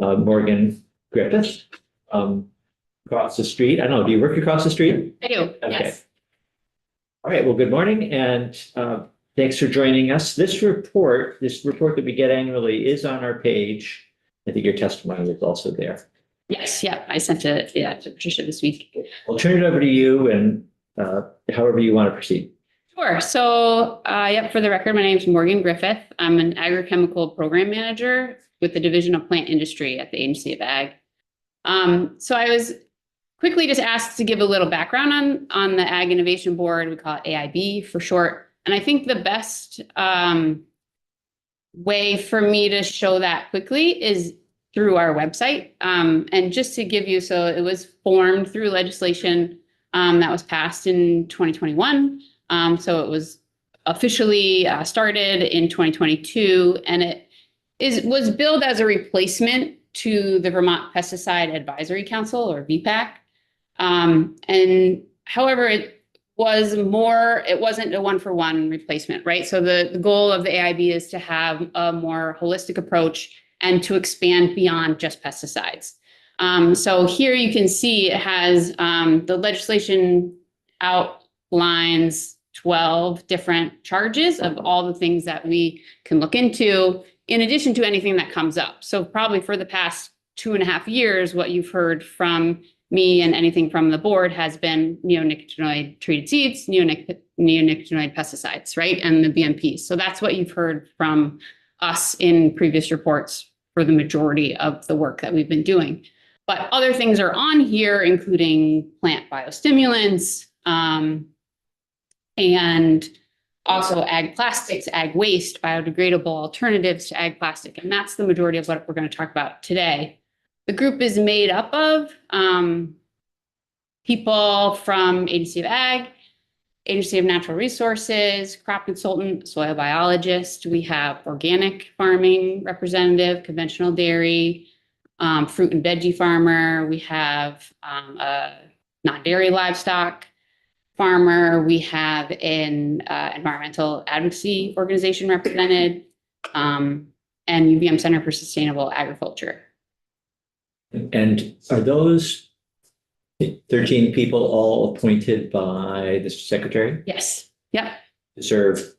Morgan Griffith, across the street. I don't know, do you work across the street? I do, Okay. yes. All right, well, good morning, and thanks for joining us. This report that we get annually is on our page. I think your testimony is also there. Yes, yeah, I sent it, to Patricia this week. I'll turn it over to you and however you want to proceed. Sure. So, for the record, my name is Morgan Griffith. I'm an agrochemical program manager with the Division of Plant Industry at the Agency of Ag. So I was quickly just asked to give a little background on the Ag Innovation Board. We call it AIB for short. And I think the best way for me to show that quickly is through our website. And just to give you, so it was formed through legislation that was passed in 2021. So it was officially started in 2022, and it was billed as a replacement to the Vermont Pesticide Advisory Council, or VPAC. And however, it wasn't a one-for-one replacement, right? So the goal of the AIB is to have a more holistic approach and to expand beyond just pesticides. So here you can see it has the legislation outlines 12 different charges of all the things that we can look into, in addition to anything that comes up. So probably for the past 2.5 years, what you've heard from me and anything from the board has been neonicotinoid treated seeds, neonicotinoid pesticides, right? And the BMPs. So that's what you've heard from us in previous reports for the majority of the work that we've been doing. But other things are on here, including plant biostimulants, and also ag plastics, ag waste, biodegradable alternatives to ag plastic. And that's the majority of what we're going to talk about today. The group is made up of people from Agency of Ag, Agency of Natural Resources, crop consultant, soil biologist. We have organic farming representative, conventional dairy, fruit and veggie farmer. We have a non-dairy livestock farmer. We have an environmental advocacy organization represented, and UVM Center for Sustainable Agriculture. And are those 13 people all appointed by the secretary? Yes. Yep. To serve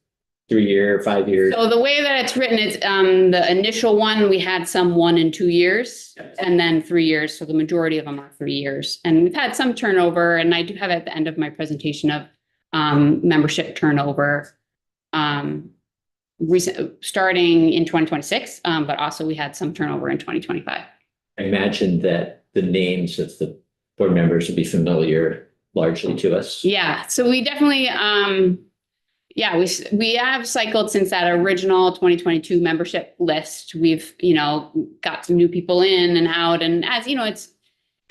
3 year, 5 years? So the way that it's written is the initial one, we had some 1 and 2 years, and then 3 years. So the majority of them are 3 years. And we've had some turnover, and I do have at the end of my presentation of membership turnover starting in 2026, but also we had some turnover in 2025. I imagine that the names of the board members will be familiar largely to us. Yeah, so we definitely, we have cycled since that original 2022 membership list. We've, got some new people in and out. And as you know, it's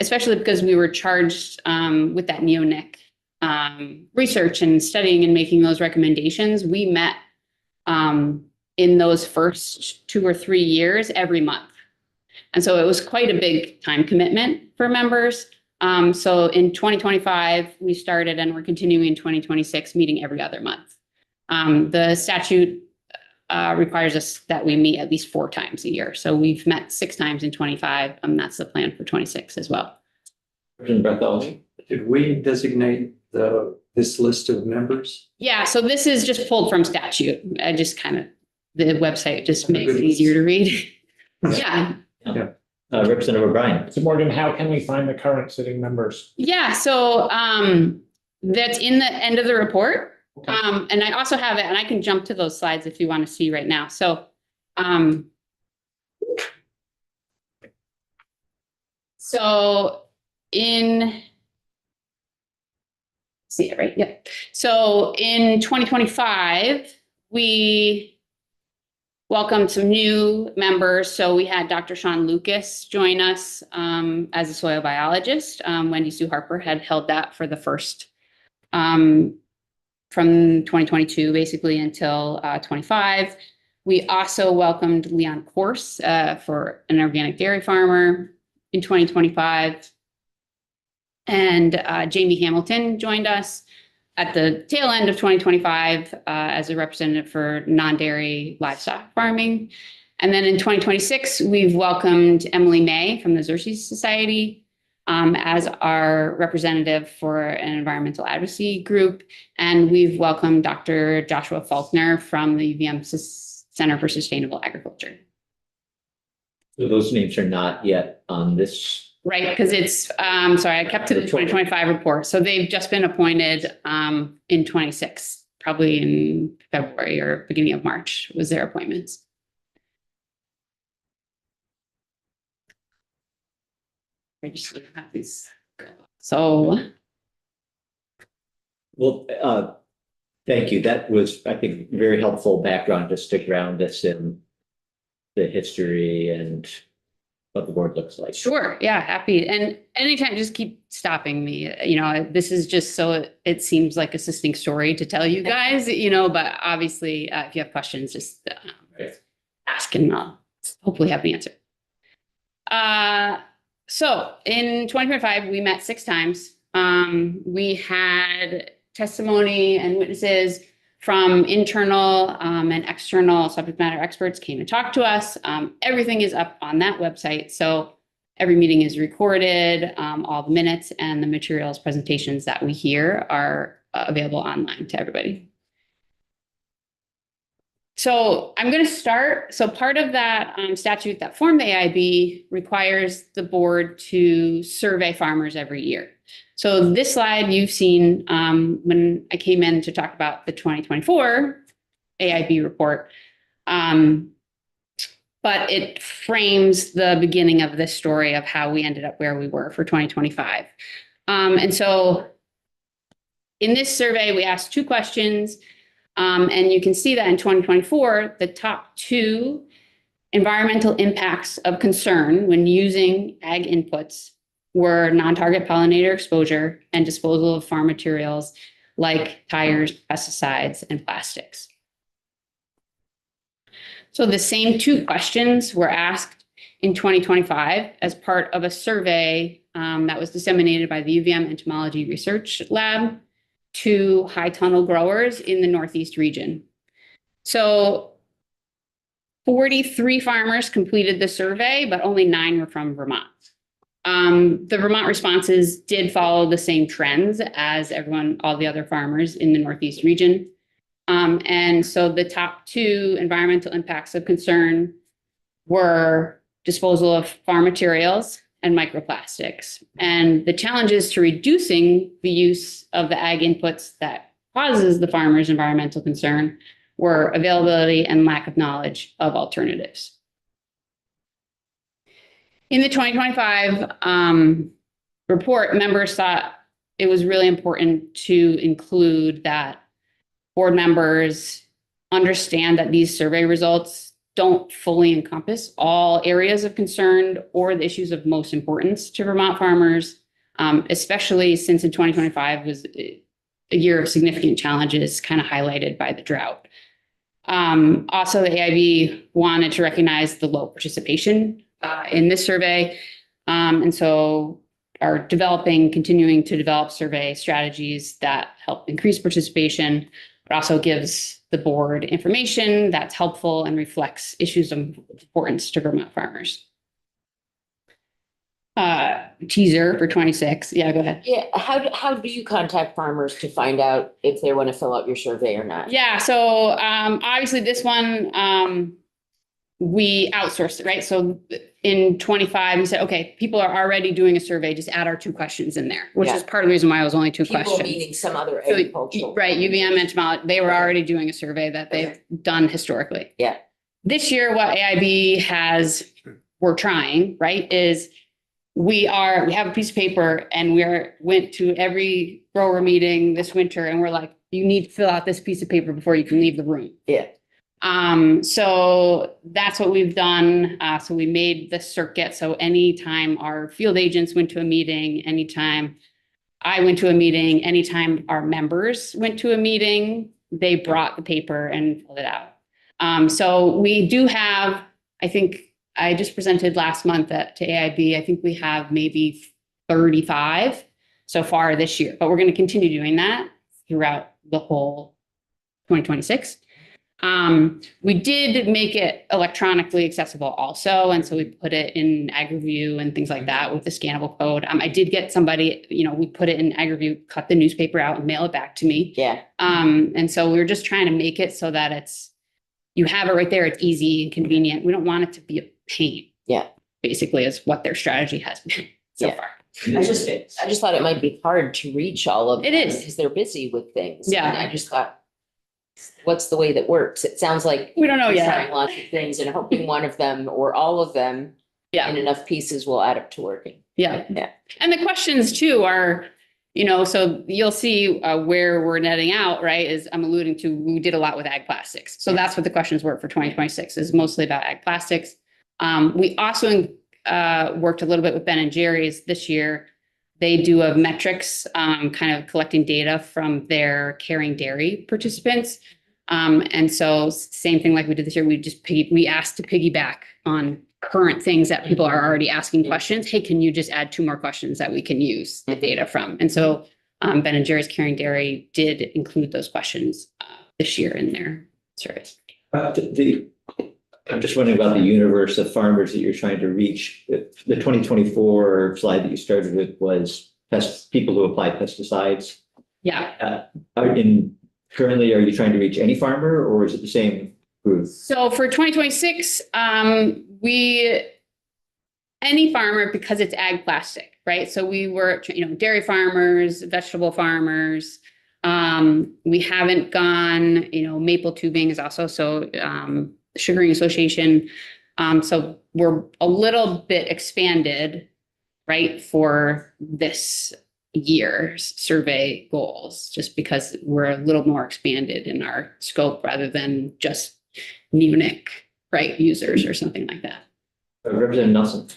especially because we were charged with that neonic research and studying and making those recommendations. We met in those first 2 or 3 years every month. And so it was quite a big time commitment for members. So in 2025, we started and we're continuing in 2026, meeting every other month. The statute requires us that we meet at least 4 times a year. So we've met 6 times in 25, and that's the plan for 26 as well. Did we designate this list of members? Yeah, so this is just pulled from statute. I just the website just makes it easier to read. Yeah. Representative O'Brien. So Morgan, how can we find the current sitting members? Yeah, so that's in the end of the report. Okay. And I also have it, and I can jump to those slides if you want to see right now. So see it, right? Yeah. So in 2025, we welcomed some new members. So we had Dr. Sean Lucas join us as a soil biologist. Wendy Sue Harper had held that for the first, from 2022 basically until 25. We also welcomed Leon Korse for an organic dairy farmer in 2025. And Jamie Hamilton joined us at the tail end of 2025 as a representative for non-dairy livestock farming. And then in 2026, we've welcomed Emily May from the Xerces Society as our representative for an environmental advocacy group. And we've welcomed Dr. Joshua Faulkner from the UVM Center for Sustainable Agriculture. So those names are not yet on this. Right, because it's, sorry, I kept to the 2025 report. So they've just been appointed in 26, probably in February or beginning of March was their appointments. I just have these. So, Well, thank you. That was, I think, very helpful background just to ground us in the history and what the board looks like. sure, yeah, happy. And anytime, just keep stopping me. You know, this is just so it seems like a succinct story to tell you guys, you know, but obviously, if you have questions, just Right. ask and I'll hopefully have the answer. So in 2025, we met 6 times. We had testimony and witnesses from internal and external subject matter experts came and talked to us. Everything is up on that website. So every meeting is recorded, all the minutes and the materials presentations that we hear are available online to everybody. So I'm going to start. So part of that statute that formed the AIB requires the board to survey farmers every year. So this slide you've seen when I came in to talk about the 2024 AIB report, but it frames the beginning of this story of how we ended up where we were for 2025. And so in this survey, we asked 2 questions. And you can see that in 2024, the top 2 environmental impacts of concern when using ag inputs were non-target pollinator exposure and disposal of farm materials like tires, pesticides, and plastics. So the same 2 questions were asked in 2025 as part of a survey that was disseminated by the UVM Entomology Research Lab to high tunnel growers in the Northeast region. So 43 farmers completed the survey, but only 9 were from Vermont. The Vermont responses did follow the same trends as all the other farmers in the Northeast region. And so the top 2 environmental impacts of concern were disposal of farm materials and microplastics. And the challenges to reducing the use of the ag inputs that causes the farmer's environmental concern were availability and lack of knowledge of alternatives. In the 2025 report, members thought it was really important to include that board members understand that these survey results don't fully encompass all areas of concern or the issues of most importance to Vermont farmers, especially since in 2025 was a year of significant challenges kind of highlighted by the drought. Also, the AIB wanted to recognize the low participation in this survey. And so are continuing to develop survey strategies that help increase participation, but also gives the board information that's helpful and reflects issues of importance to Vermont farmers. Teaser for 26. Yeah, go ahead. Yeah, how do you contact farmers to find out if they want to fill out your survey or not? Yeah, so obviously this one we outsourced it, right? So in 25, we said, okay, people are already doing a survey, just add our 2 questions in there, which Yeah. is part of the reason why it was only 2 People questions. meaning some other So, agricultural. right, UVM Entomology, they were already doing a survey that they've done historically. Yeah. This year, what AIB we're trying, right, is we have a piece of paper and went to every grower meeting this winter and we're like, you need to fill out this piece of paper before you can leave the room. Yeah. So that's what we've done. So we made the circuit. So anytime our field agents went to a meeting, anytime I went to a meeting, anytime our members went to a meeting, they brought the paper and filled it out. So we do have, I think I just presented last month to AIB. I think we have maybe 35 so far this year, but we're going to continue doing that throughout the whole 2026. We did make it electronically accessible also, and so we put it in AgriView and things like that with the scannable code. I did get somebody, we put it in AgriView, cut the newspaper out and mail it back to me. Yeah, And so we were just trying to make it so that you have it right there, it's easy and convenient. We don't want it to be a pain. Yeah. Basically is what their strategy has been so Yeah. far. I just thought it might be hard to reach all of It them is. because they're busy with things. Yeah. And I just thought, what's the way that works? It sounds like We don't know you're yet. trying lots of things and hoping one of them or all of them Yeah. in enough pieces will add up to working. Yeah. Yeah. And the questions too are, so you'll see where we're netting out, right? Is I'm alluding to, we did a lot with ag plastics. So that's what the questions were for 2026 is mostly about ag plastics. We also worked a little bit with Ben and Jerry's this year. They do a metrics, kind of collecting data from their caring dairy participants. And so same thing like we did this year, we asked to piggyback on current things that people are already asking questions. Hey, can you just add 2 more questions that we can use the data from? And so Ben and Jerry's Caring Dairy did include those questions this year in their surveys. I'm just wondering about the universe of farmers that you're trying to reach. The 2024 slide that you started with was people who apply pesticides. Yeah. Currently, are you trying to reach any farmer or is it the same group? So for 2026, any farmer, because it's ag plastic, right? So we were, dairy farmers, vegetable farmers. We haven't gone, maple tubing is also, so Sugaring Association. So we're a little bit expanded, right, for this year's survey goals, just because we're a little more expanded in our scope rather than just Munich, right, users or something like that. Representative Nelson.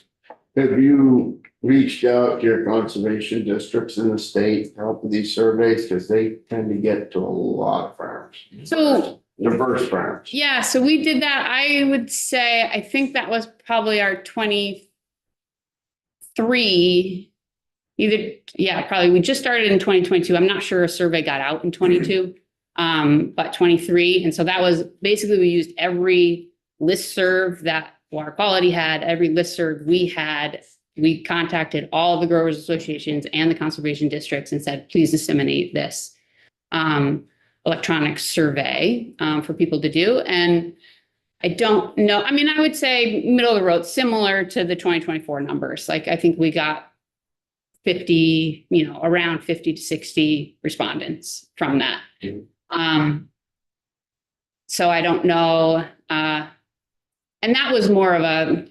Have you reached out to your conservation districts in the state to help with these surveys? Because they tend to get to a lot of farms, So diverse farms. yeah, so we did that. I would say, I think that was probably our 23. Probably. We just started in 2022. I'm not sure a survey got out in 22, but 23. And so that was basically, we used every listserv that Water Quality had, every listserv we had. We contacted all the growers associations and the conservation districts and said, please disseminate this electronic survey for people to do. And I don't know. I mean, I would say middle of the road, similar to the 2024 numbers. Like I think we got 50, around 50 to 60 respondents from that. So I don't know. And that was more of a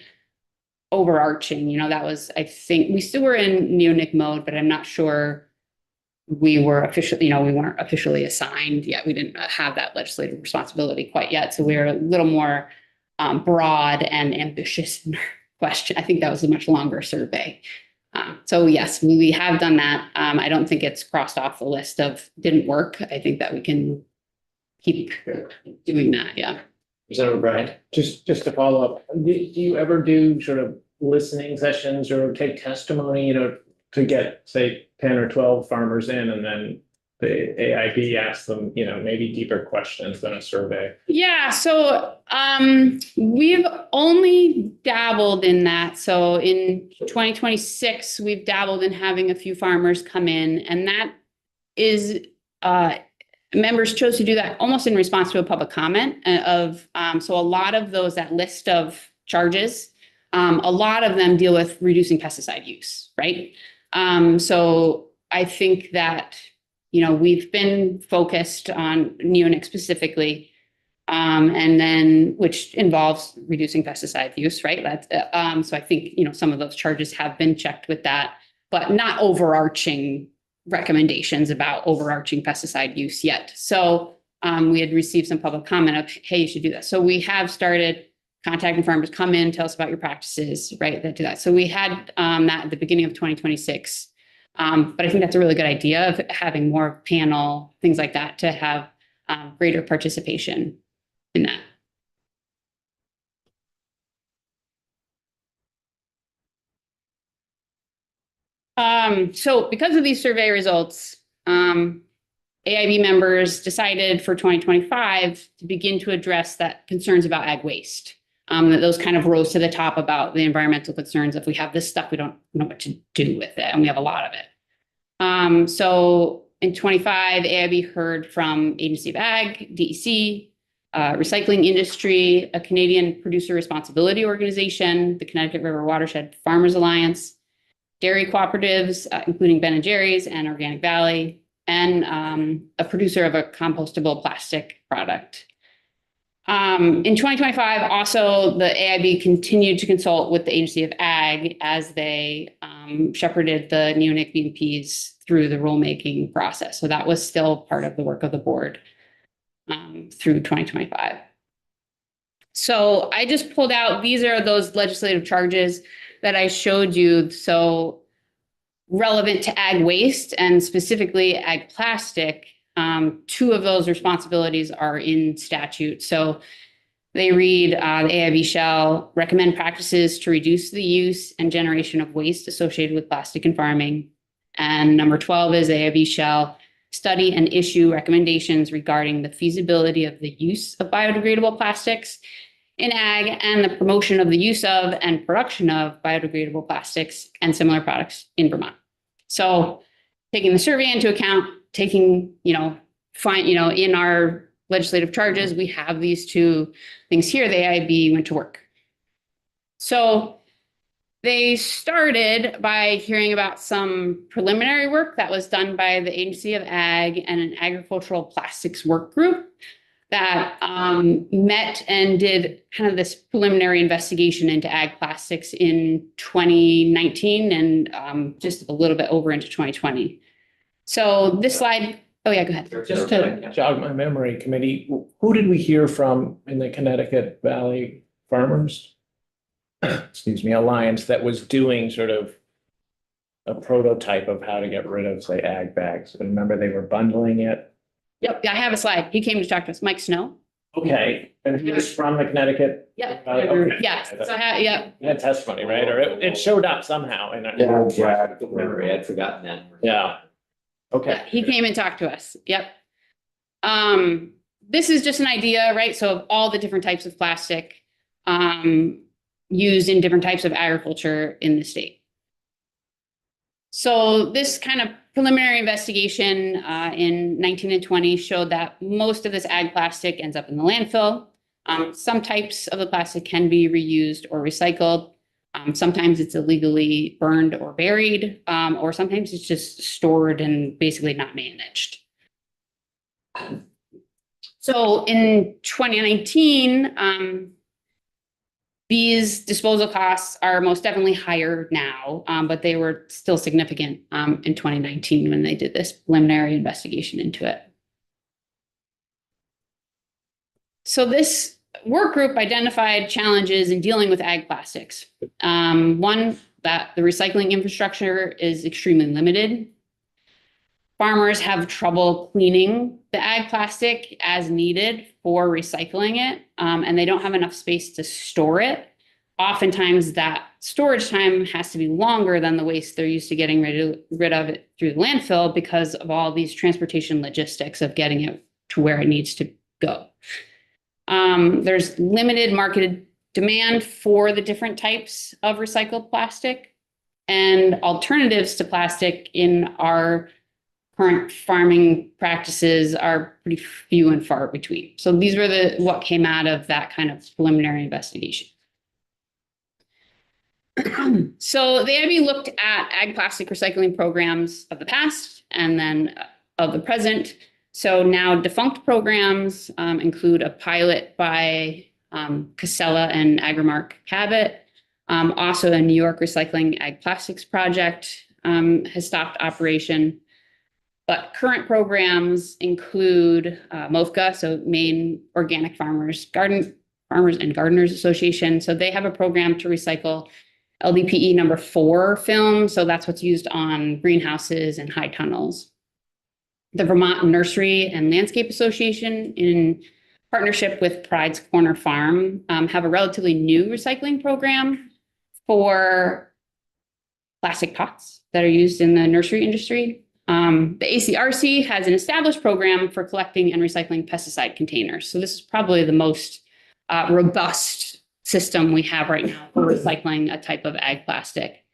overarching, that was, I think we still were in neonic mode, but I'm not sure we were officially, we weren't officially assigned yet. We didn't have that legislative responsibility quite yet. So we were a little more broad and ambitious in our question. I think that was a much longer survey. So yes, we have done that. I don't think it's crossed off the list of didn't work. I think that we can keep doing that. Yeah. Representative O'Brien. Just to follow up, do you ever do sort of listening sessions or take testimony, to get, say, 10 or 12 farmers in and then the AIB asks them, maybe deeper questions than a survey? Yeah, so we've only dabbled in that. So in 2026, we've dabbled in having a few farmers come in, and that is members chose to do that almost in response to a public comment so a lot of those, that list of charges, a lot of them deal with reducing pesticide use, right? So I think that, we've been focused on neonic specifically, and then which involves reducing pesticide use, right? That's so I think, some of those charges have been checked with that, but not overarching recommendations about overarching pesticide use yet. So we had received some public comment of, hey, you should do that. So we have started contacting farmers, come in, tell us about your practices, right? That do that. So we had that at the beginning of 2026. But I think that's a really good idea of having more panel, things like that, to have greater participation in that. So because of these survey results, AIB members decided for 2025 to begin to address that concerns about ag waste. That those kind of rose to the top about the environmental concerns. If we have this stuff, we don't know what to do with it, and we have a lot of it. So in 25, AIB heard from Agency of Ag, DEC, recycling industry, a Canadian producer responsibility organization, the Connecticut River Watershed Farmers Alliance, dairy cooperatives, including Ben and Jerry's and Organic Valley, and a producer of a compostable plastic product. In 2025, also, the AIB continued to consult with the Agency of Ag as they shepherded the neonic BMPs through the rulemaking process. So that was still part of the work of the board through 2025. So I just pulled out, these are those legislative charges that I showed you. So relevant to ag waste and specifically ag plastic, two of those responsibilities are in statute. So they read, the AIB shall recommend practices to reduce the use and generation of waste associated with plastic in farming. And number 12 is AIB shall study and issue recommendations regarding the feasibility of the use of biodegradable plastics in ag and the promotion of the use of and production of biodegradable plastics and similar products in Vermont. So taking the survey into account, taking, in our legislative charges, we have these two things here. The AIB went to work. So they started by hearing about some preliminary work that was done by the Agency of Ag and an agricultural plastics work group that met and did kind of this preliminary investigation into ag plastics in 2019 and just a little bit over into 2020. So this slide, oh yeah, go ahead. Just to jog my memory, committee, who did we hear from in the Connecticut Valley Farmers? Excuse me, Alliance that was doing sort of a prototype of how to get rid of, say, ag bags. I remember they were bundling it. Yep, I have a slide. He came to talk to us, Mike Snow. Okay, and he was from the Connecticut. Yep. Valley? Okay. Yeah, so yep. He had testimony, right? Or it showed up somehow in it. Yeah, memory, I'd forgotten that. Yeah. Okay. Yeah, he came and talked to us. Yep. This is just an idea, right? So of all the different types of plastic used in different types of agriculture in the state. So this kind of preliminary investigation in 19 and 20 showed that most of this ag plastic ends up in the landfill. Some types of the plastic can be reused or recycled. Sometimes it's illegally burned or buried, or sometimes it's just stored and basically not managed. So in 2019, these disposal costs are most definitely higher now, but they were still significant in 2019 when they did this preliminary investigation into it. So this work group identified challenges in dealing with ag plastics. One, that the recycling infrastructure is extremely limited. Farmers have trouble cleaning the ag plastic as needed for recycling it, and they don't have enough space to store it. Oftentimes that storage time has to be longer than the waste they're used to getting rid of it through the landfill because of all these transportation logistics of getting it to where it needs to go. There's limited market demand for the different types of recycled plastic, and alternatives to plastic in our current farming practices are pretty few and far between. So these were what came out of that kind of preliminary investigation. So the AIB looked at ag plastic recycling programs of the past and then of the present. So now defunct programs include a pilot by Casella and Agrimark Cabot. Also a New York Recycling Ag Plastics Project has stopped operation. But current programs include MOFGA, so Maine Organic Farmers and Gardeners Association. So they have a program to recycle LDPE number 4 film. So that's what's used on greenhouses and high tunnels. The Vermont Nursery and Landscape Association, in partnership with Pride's Corner Farm, have a relatively new recycling program for plastic pots that are used in the nursery industry. The ACRC has an established program for collecting and recycling pesticide containers. So this is probably the most robust system we have right now for recycling a type of ag plastic.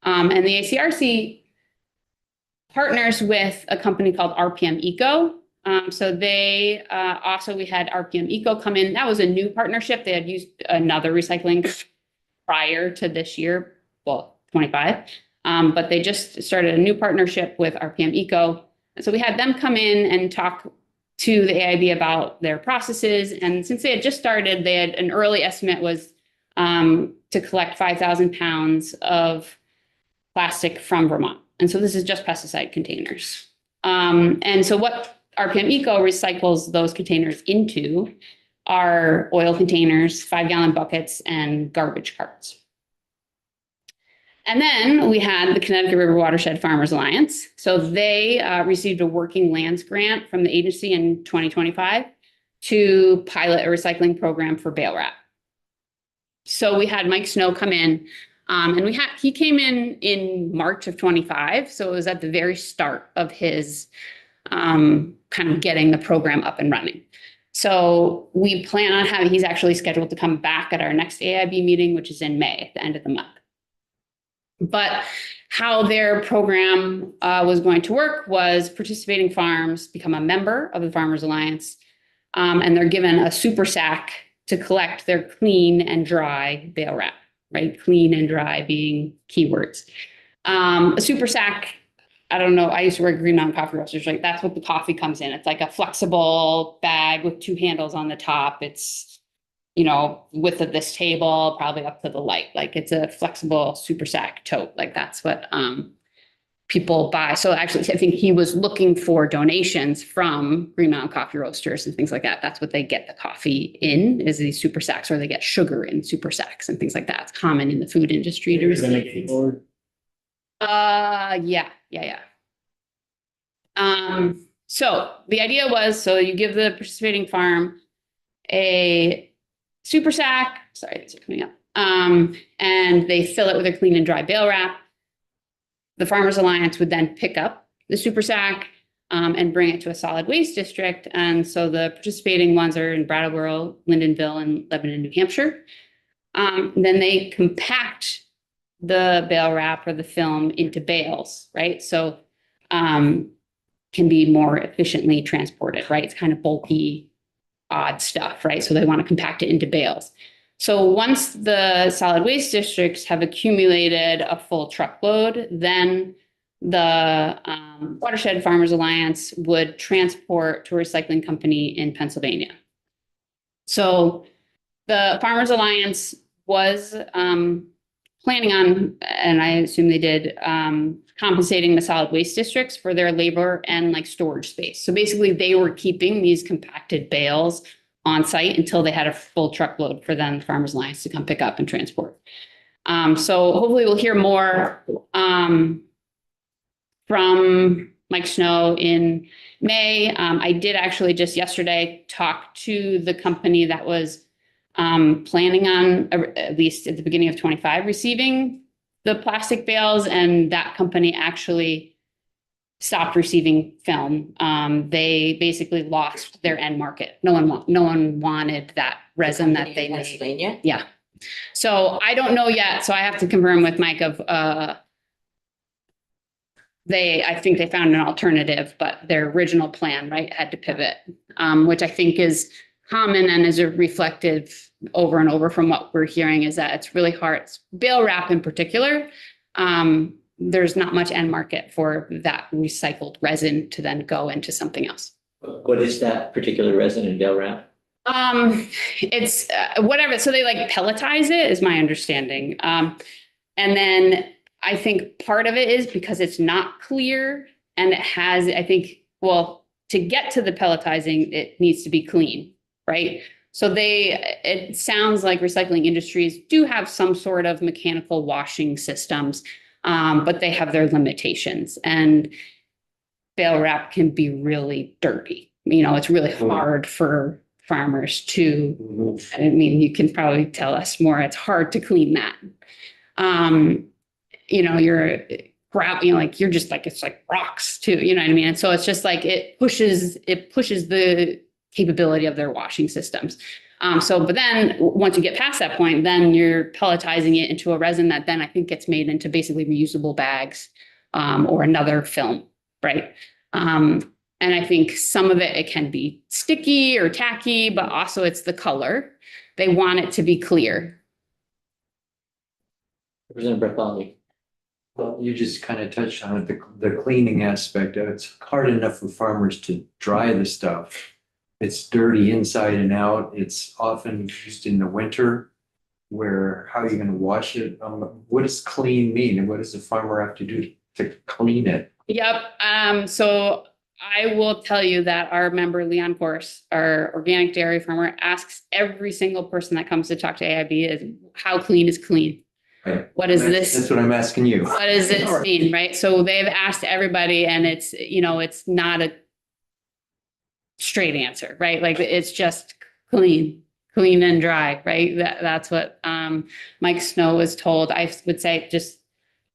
And the ACRC partners with a company called RPM Eco. So they we had RPM Eco come in. That was a new partnership. They had used another recycling prior to this year, well, 25. But they just started a new partnership with RPM Eco. And so we had them come in and talk to the AIB about their processes. And since they had just started, they had an early estimate was to collect 5,000 pounds of plastic from Vermont. And so this is just pesticide containers. And so what RPM Eco recycles those containers into are oil containers, 5-gallon buckets, and garbage carts. And then we had the Connecticut River Watershed Farmers Alliance. So they received a working lands grant from the agency in 2025 to pilot a recycling program for bale wrap. So we had Mike Snow come in, and he came in March of 25. So it was at the very start of his kind of getting the program up and running. So we plan on he's actually scheduled to come back at our next AIB meeting, which is in May, at the end of the month. But how their program was going to work was participating farms become a member of the Farmers Alliance, and they're given a super sack to collect their clean and dry bale wrap, right? Clean and dry being keywords. A super sack, I don't know, I used to work at Green Mountain Coffee Roasters, right? That's what the coffee comes in. It's like a flexible bag with 2 handles on the top. It's, width of this table, probably up to the light. Like it's a flexible super sack tote. Like that's what people buy. So actually, I think he was looking for donations from Green Mountain Coffee Roasters and things like that. That's what they get the coffee in, is these super sacks, or they get sugar in super sacks and things like that. It's common in the food industry to receive. Yeah. So the idea was, so you give the participating farm a super sack, sorry, these are coming up, and they fill it with their clean and dry bale wrap. The Farmers Alliance would then pick up the super sack and bring it to a solid waste district. And so the participating ones are in Brattleboro, Lyndonville, and Lebanon, New Hampshire. Then they compact the bale wrap or the film into bales, right? So can be more efficiently transported, right? It's kind of bulky, odd stuff, right? So they want to compact it into bales. So once the solid waste districts have accumulated a full truckload, then the Watershed Farmers Alliance would transport to a recycling company in Pennsylvania. So the Farmers Alliance was planning on, and I assume they did, compensating the solid waste districts for their labor and like storage space. So basically they were keeping these compacted bales on site until they had a full truckload for them, the Farmers Alliance, to come pick up and transport. So hopefully we'll hear more from Mike Snow in May. I did actually just yesterday talk to the company that was planning on, at least at the beginning of 25, receiving the plastic bales, and that company actually stopped receiving film. They basically lost their end market. No one wanted that resin that they made. Pennsylvania? Yeah. So I don't know yet. So I have to confirm with Mike of I think they found an alternative, but their original plan, right, had to pivot, which I think is common and is reflective over and over from what we're hearing, is that it's really hard. Bale wrap in particular, there's not much end market for that recycled resin to then go into something else. What is that particular resin in bale wrap? It's whatever. So they like pelletize it, is my understanding. And then I think part of it is because it's not clear, and it has, I think, well, to get to the pelletizing, it needs to be clean, right? So it sounds like recycling industries do have some sort of mechanical washing systems, but they have their limitations, and bale wrap can be really dirty. It's really hard for farmers to, I mean, you can probably tell us more. It's hard to clean that. crap, you know, like you're just like, it's like rocks too, you know what I mean? And so it's just like, it pushes the capability of their washing systems. But then once you get past that point, then you're pelletizing it into a resin that then I think gets made into basically reusable bags, or another film, right? And I think some of it can be sticky or tacky, but also it's the color. They want it to be clear. Representative Bartholomew. Well, you just kind of touched on it, the cleaning aspect of it. It's hard enough for farmers to dry the stuff. It's dirty inside and out. It's often used in the winter where how are you going to wash it? What does clean mean? And what does the farmer have to do to clean it? Yep. So I will tell you that our member Leon Force, our organic dairy farmer, asks every single person that comes to talk to AIB is how clean is clean? Right. What is That's this? what I'm asking you. What does this mean, right? So they've asked everybody and it's, you know, it's not a straight answer, right? Like it's just clean and dry, right? That's what Mike Snow was told. I would say just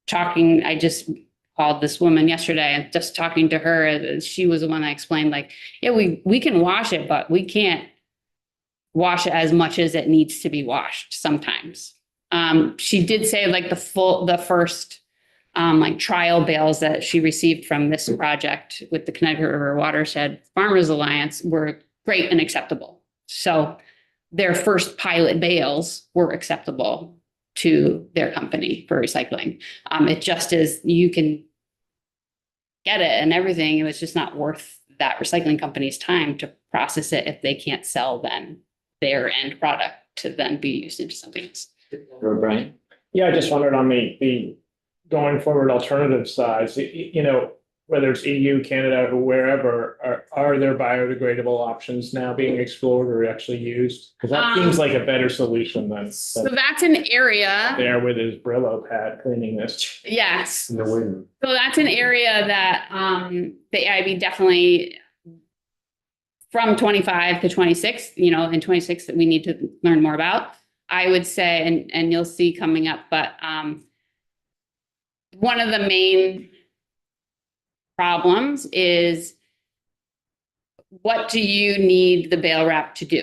talking, I just called this woman yesterday and just talking to her, she was the one that explained like, yeah, we can wash it, but we can't wash it as much as it needs to be washed sometimes. She did say like the first like trial bales that she received from this project with the Connecticut River Watershed Farmers Alliance were great and acceptable. So their first pilot bales were acceptable to their company for recycling. It just is, you can get it and everything. It was just not worth that recycling company's time to process it if they can't sell then their end product to then be used into something else. Brian? Yeah, I just wondered on the going forward alternative sides, you know, whether it's EU, Canada, or wherever, are there biodegradable options now being explored or actually used? Because that seems like a better solution than So that's an area, there with his Brillo pad cleaning this. yes. In the winter. So that's an area that the AIB definitely from 25 to 26, you know, in 26 that we need to learn more about. I would say, and you'll see coming up, but one of the main problems is what do you need the bale wrap to do?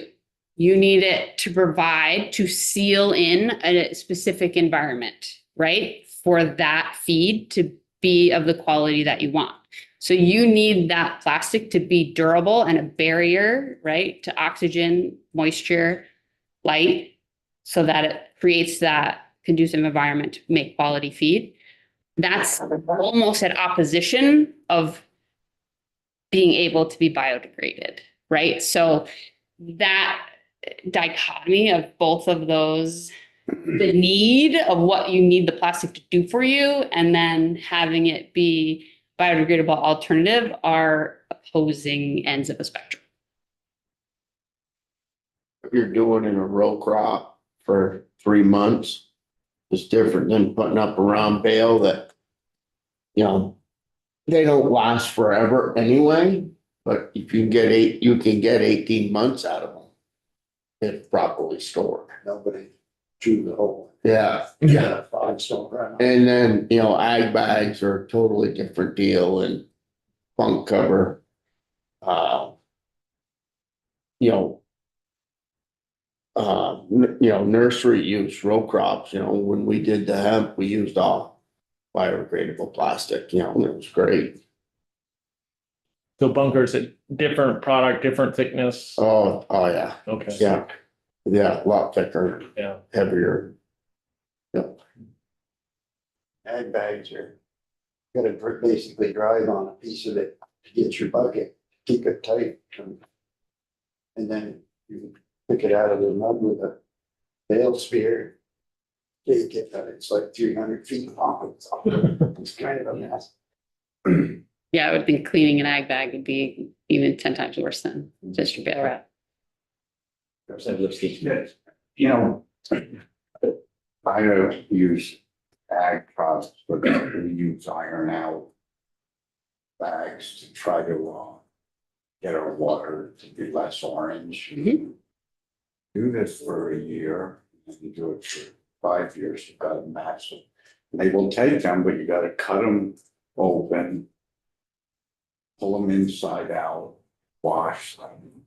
You need it to provide, to seal in a specific environment, right? For that feed to be of the quality that you want. So you need that plastic to be durable and a barrier, right? To oxygen, moisture, light, so that it creates that conducive environment to make quality feed. That's almost at opposition of being able to be biodegraded, right? So that dichotomy of both of those, the need of what you need the plastic to do for you, and then having it be biodegradable alternative are opposing ends of a spectrum. If you're doing in a row crop for 3 months, it's different than putting up a round bale that, you know, they don't last forever anyway, but if you can get 18 months out of them if properly stored. Nobody chew the whole. Yeah. Yeah. Five stone right now. And then, you know, ag bags are a totally different deal, and bunk cover. Nursery use, row crops, you know, when we did the hemp, we used all biodegradable plastic, you know, and it was great. So bunkers, a different product, different thickness. Oh, yeah, Okay. yeah, a lot thicker, Yeah. heavier. Yep. Ag bags are, gotta basically drive on a piece of it to get your bucket, keep it tight. And then you pick it out of the mud with a bale spear. Take it, it's like 300 feet long. It's kind of a mess. Yeah, I would think cleaning an ag bag would be even 10 times worse than just your bale wrap. Representative Lipsky? Yes. You know, I don't use ag products, but we use iron out bags to try to get our water to be less orange. Mhm. Do this for a year, and you do it for 5 years, you've got a massive They will take them, but you gotta cut them open. Pull them inside out, wash them.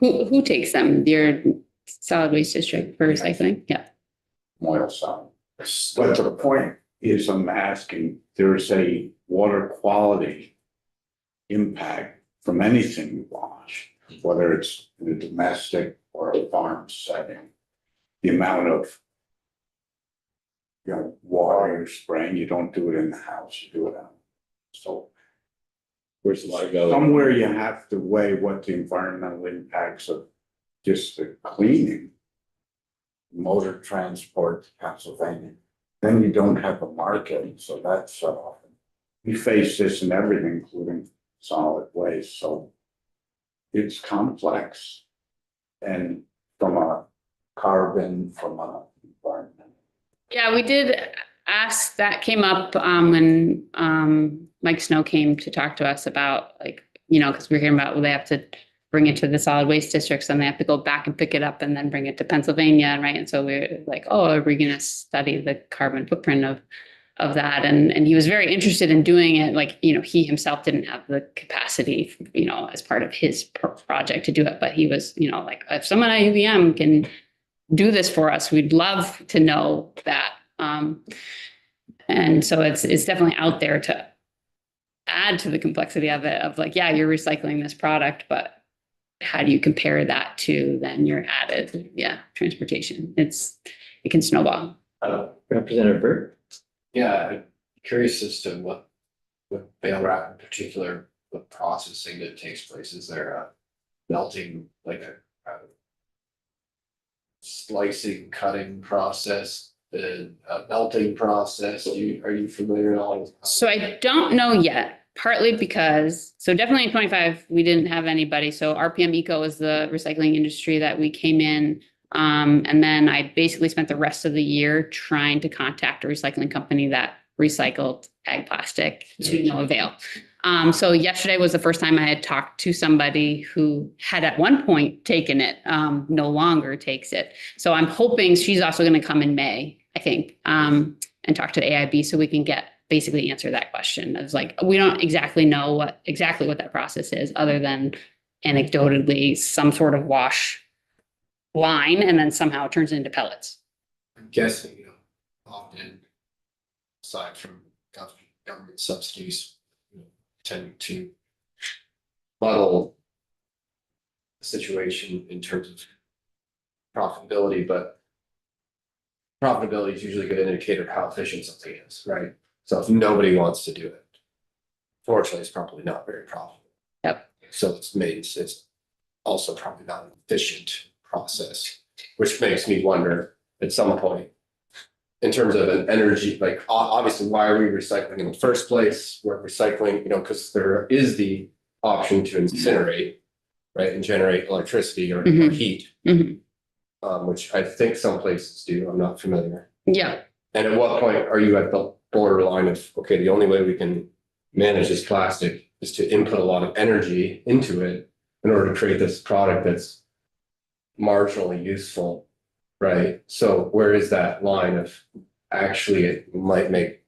Who takes them? Your solid waste district for recycling? Yeah. Oil some. But the point is, I'm asking, there's a water quality impact from anything you wash, whether it's in a domestic or a farm setting. The amount of, water you're spraying, you don't do it in the house, you do it out. So Where's the liability? somewhere you have to weigh what the environmental impacts of just the cleaning. Motor transport to Pennsylvania, then you don't have a market, so that's we face this in everything, including solid waste, so it's complex. And from a carbon, from a environment. Yeah, we did ask, that came up when Mike Snow came to talk to us about, like, because we were hearing about, well, they have to bring it to the solid waste districts and they have to go back and pick it up and then bring it to Pennsylvania, right? And so we're like, oh, are we going to study the carbon footprint of that? And he was very interested in doing it. Like, he himself didn't have the capacity, as part of his project to do it. But he was, like, if someone at UVM can do this for us, we'd love to know that. And so it's definitely out there to add to the complexity of it, of like, yeah, you're recycling this product, but how do you compare that to then your added, transportation? It can snowball. Representative Burt? Yeah, I'm curious as to what bale wrap in particular, the processing that takes place. Is there a melting, like a slicing, cutting process, a melting process? Are you familiar at all with? So I don't know yet, partly because, so definitely in 25, we didn't have anybody. So RPM Eco is the recycling industry that we came in. And then I basically spent the rest of the year trying to contact a recycling company that recycled ag plastic to no avail. So yesterday was the first time I had talked to somebody who had at one point taken it, no longer takes it. So I'm hoping she's also going to come in May, I think, and talk to the AIB so we can basically answer that question. It's like, we don't exactly know what that process is, other than anecdotally some sort of wash line and then somehow it turns into pellets. I'm guessing, often aside from government subsidies, tend to muddle the situation in terms of profitability, but profitability is usually a good indicator of how efficient something is, right? So if nobody wants to do it, fortunately, it's probably not very profitable. Yep. So it's also probably not an efficient process, which makes me wonder at some point, in terms of an energy, like obviously, why are we recycling in the first place? We're recycling, because there is the option to incinerate, right, and generate electricity or heat, which I think some places do. I'm not familiar. Yeah. And at what point are you at the borderline of, okay, the only way we can manage this plastic is to input a lot of energy into it in order to create this product that's marginally useful, right? So where is that line of actually it might make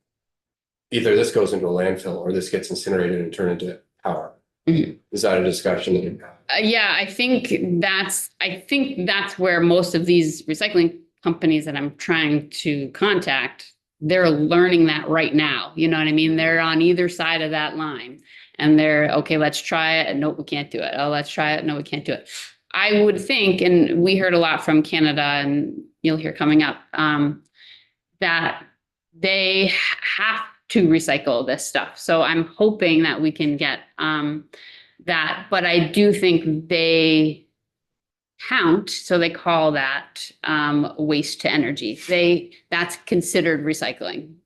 either this goes into a landfill or this gets incinerated and turned into power? Is that a discussion that you've had? Yeah, I think that's where most of these recycling companies that I'm trying to contact, they're learning that right now. You know what I mean? They're on either side of that line and they're, okay, let's try it. And no, we can't do it. Oh, let's try it. No, we can't do it. I would think, and we heard a lot from Canada and you'll hear coming up, that they have to recycle this stuff. So I'm hoping that we can get that, but I do think they count. So they call that waste to energy. That's considered recycling.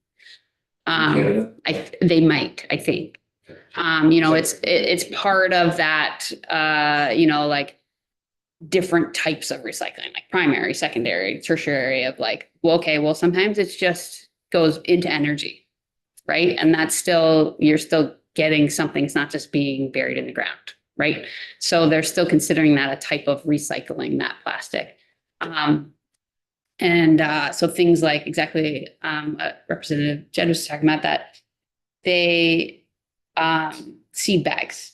They might, I think. It's part of that, like different types of recycling, like primary, secondary, tertiary, of like, well, okay, well, sometimes it's just goes into energy, right? And you're still getting something. It's not just being buried in the ground, right? So they're still considering that a type of recycling, that plastic. And so things like exactly Representative Jed was talking about that they seed bags.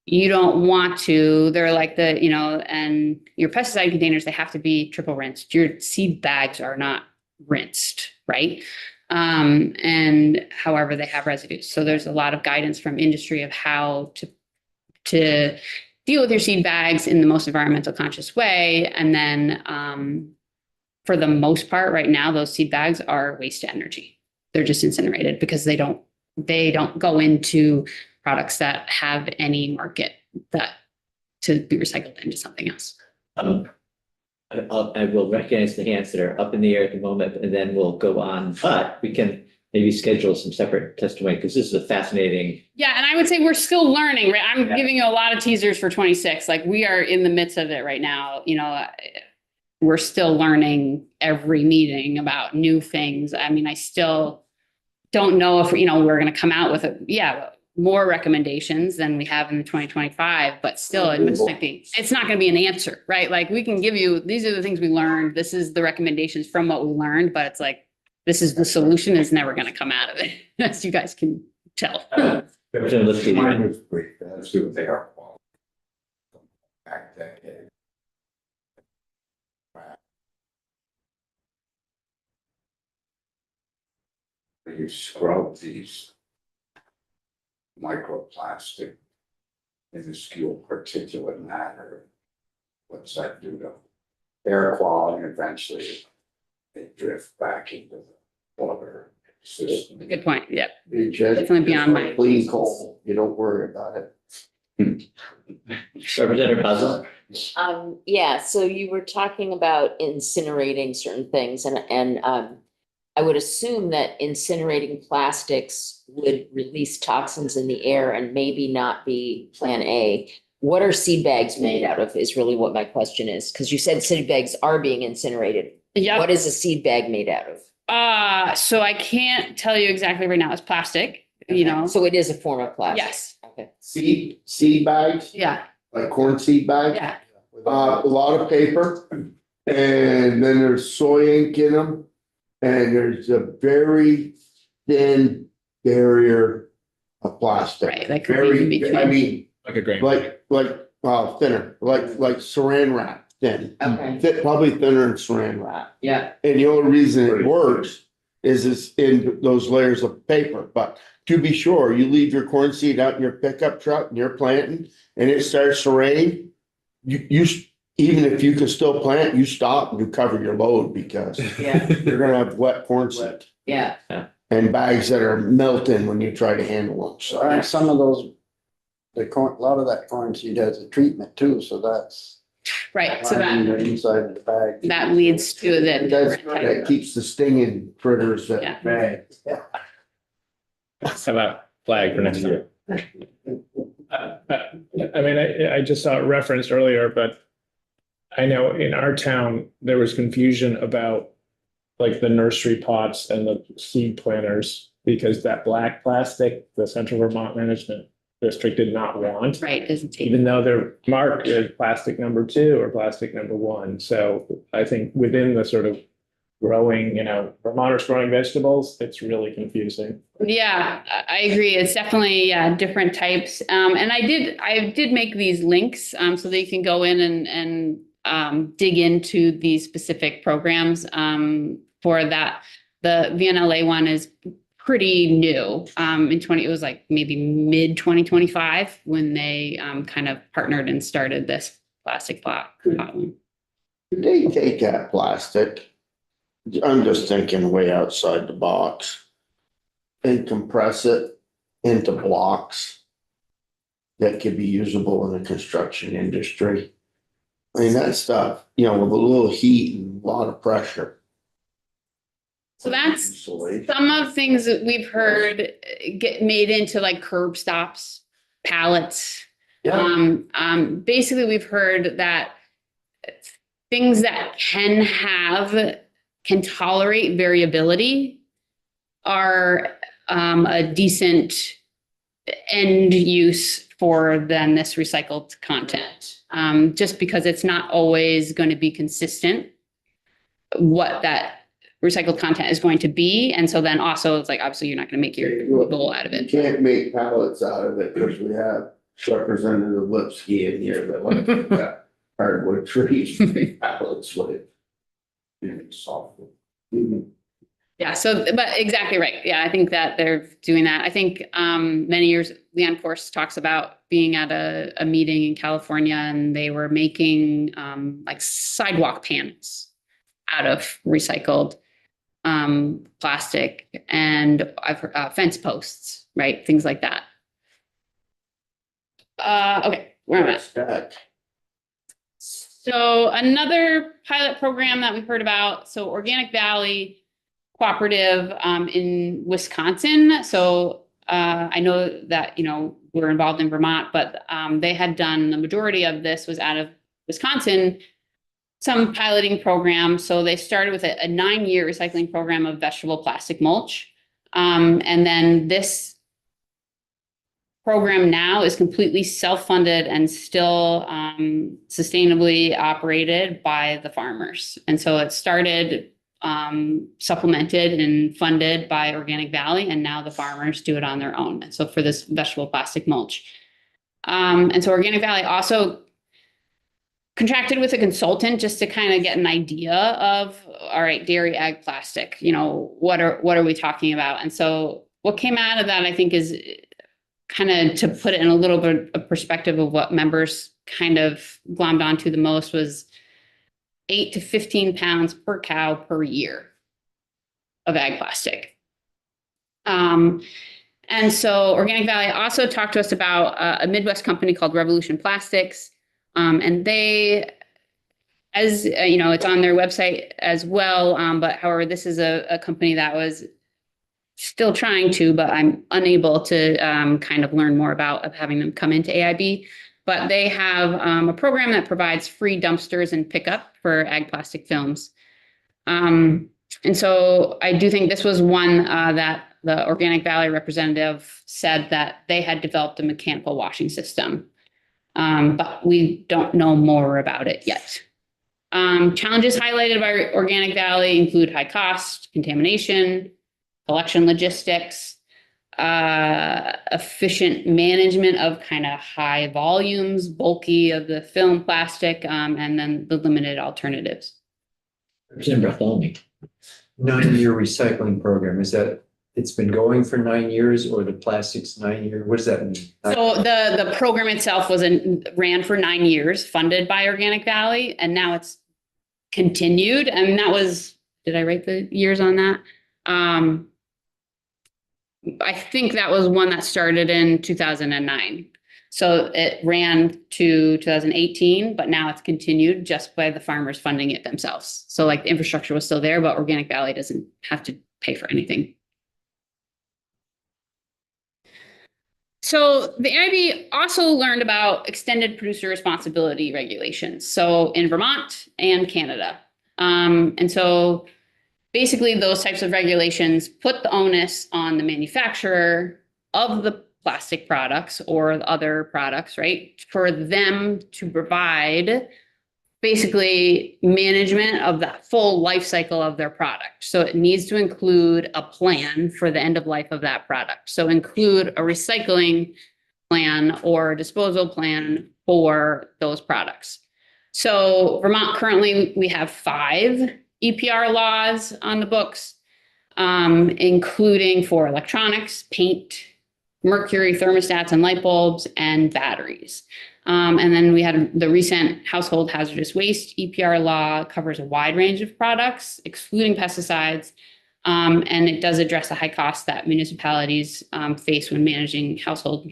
You don't want to, they're like the, and your pesticide containers, they have to be triple rinsed. Your seed bags are not rinsed, right? And however, they have residues. So there's a lot of guidance from industry of how to deal with your seed bags in the most environmental conscious way. And then for the most part right now, those seed bags are waste energy. They're just incinerated because they don't go into products that have any market that to be recycled into something else. I will recognize the hands that are up in the air at the moment, and then we'll go on, but we can maybe schedule some separate testimony, because this is a fascinating. Yeah, and I would say we're still learning, right? I'm Yeah. giving you a lot of teasers for 26. Like we are in the midst of it right now. We're still learning every meeting about new things. I mean, I still don't know if, we're going to come out with more recommendations than we have in 2025, but still it's not going to be an answer, right? Like we can give you, these are the things we learned. This is the recommendations from what we learned, but it's like, this is the solution is never going to come out of it, as you guys can tell. Representative Lipsky, Mine was brief, that's what they are. Back decade. You scrub these microplastic, minuscule particulate matter. What's that do to air quality? And eventually they drift back into the water system. Good point. Yeah. Hey, Jed, Definitely beyond my- clean coal. You don't worry about it. Representative Hazel. Yeah, so you were talking about incinerating certain things and I would assume that incinerating plastics would release toxins in the air and maybe not be plan A. What are seed bags made out of is really what my question is, because you said seed bags are being incinerated. Yeah. What is a seed bag made out of? So I can't tell you exactly right now. It's plastic, So it is a form of plastic? Yes. Okay. Seed bags, Yeah. like corn seed bags. Yeah. A lot of paper, and then there's soy ink in them. And there's a very thin barrier of plastic. Right, that could be in between. I mean, Like a grain. like thinner, like saran wrap thin. Okay. Probably thinner than saran wrap. Yeah. And the only reason it works is it's in those layers of paper. But to be sure, you leave your corn seed out in your pickup truck and you're planting and it starts to rain, you even if you can still plant, you stop and you cover your load because Yeah. you're gonna have wet corn seed Yeah. and bags that are melting when you try to handle them. So And some of those, a lot of that corn seed has a treatment too, so that's. Right. So lining that the inside of the bag. leads to that keeps the stinging critters Yeah. at bay. How about flag for next year? I mean, I just saw it referenced earlier, but I know in our town, there was confusion about like the nursery pots and the seed planters because that black plastic, the Central Vermont Management District did not want. right isn't Even though they're marked as plastic number 2 or plastic number 1. So I think within the sort of growing, Vermonters growing vegetables, it's really confusing. Yeah, I agree. It's definitely different types. And I did make these links so that you can go in and dig into these specific programs for that. The VNLA one is pretty new. It was like maybe mid 2025 when they kind of partnered and started this plastic pot one. Could they take that plastic? I'm just thinking way outside the box. And compress it into blocks that could be usable in the construction industry. I mean, that stuff, with a little heat and a lot of pressure. So that's some of things that we've heard get made into like curb stops, pallets. Basically, we've heard that things that can tolerate variability are a decent end use for then this recycled content. Just because it's not always going to be consistent what that recycled content is going to be. And so then also it's like, obviously you're not going to make your goal out of You it. can't make pallets out of it because we have Representative Lipsky in here that wants to cut hardwood trees, to make pallets with. Softwood. Yeah, so, but exactly right. Yeah, I think that they're doing that. I think many years, Leon Force talks about being at a meeting in California and they were making like sidewalk panels out of recycled plastic and I've heard fence posts, right? Things like that. Okay, where am I? That. So another pilot program that we've heard about, so Organic Valley Cooperative in Wisconsin. So I know that, you know, we're involved in Vermont, but they had done, the majority of this was out of Wisconsin, some piloting program. So they started with a 9-year recycling program of vegetable plastic mulch. And then this program now is completely self-funded and still sustainably operated by the farmers. And so it started supplemented and funded by Organic Valley, and now the farmers do it on their own. And so for this vegetable plastic mulch. And so Organic Valley also contracted with a consultant just to kind of get an idea of, all right, dairy ag plastic, you know, what are we talking about? And so what came out of that, I think, is kind of to put it in a little bit of perspective of what members kind of glommed onto the most was 8 to 15 pounds per cow per year of ag plastic. And so Organic Valley also talked to us about a Midwest company called Revolution Plastics. And they, as you know, it's on their website as well. But however, this is a company that was still trying to, but I'm unable to kind of learn more about of having them come into AIB. But they have a program that provides free dumpsters and pickup for ag plastic films. And so I do think this was one that the Organic Valley representative said that they had developed a mechanical washing system. But we don't know more about it yet. Challenges highlighted by Organic Valley include high cost, contamination, collection logistics, efficient management of kind of high volumes, bulky of the film plastic, and then the limited alternatives. Representative Bartholomew. 9-year recycling program, is that, it's been going for 9 years, or the plastic's 9 years? What does that mean? So the program itself ran for 9 years, funded by Organic Valley, and now it's continued. And that was, did I write the years on that? I think that was one that started in 2009. So it ran to 2018, but now it's continued just by the farmers funding it themselves. So like the infrastructure was still there, but Organic Valley doesn't have to pay for anything. So the AIB also learned about extended producer responsibility regulations. So in Vermont and Canada. And so basically those types of regulations put the onus on the manufacturer of the plastic products or the other products, right? For them to provide basically management of that full life cycle of their product. So it needs to include a plan for the end of life of that product. So include a recycling plan or disposal plan for those products. So Vermont currently, we have 5 EPR laws on the books, including for electronics, paint, mercury thermostats and light bulbs, and batteries. And then we had the recent household hazardous waste EPR law covers a wide range of products, excluding pesticides. And it does address the high costs that municipalities face when managing household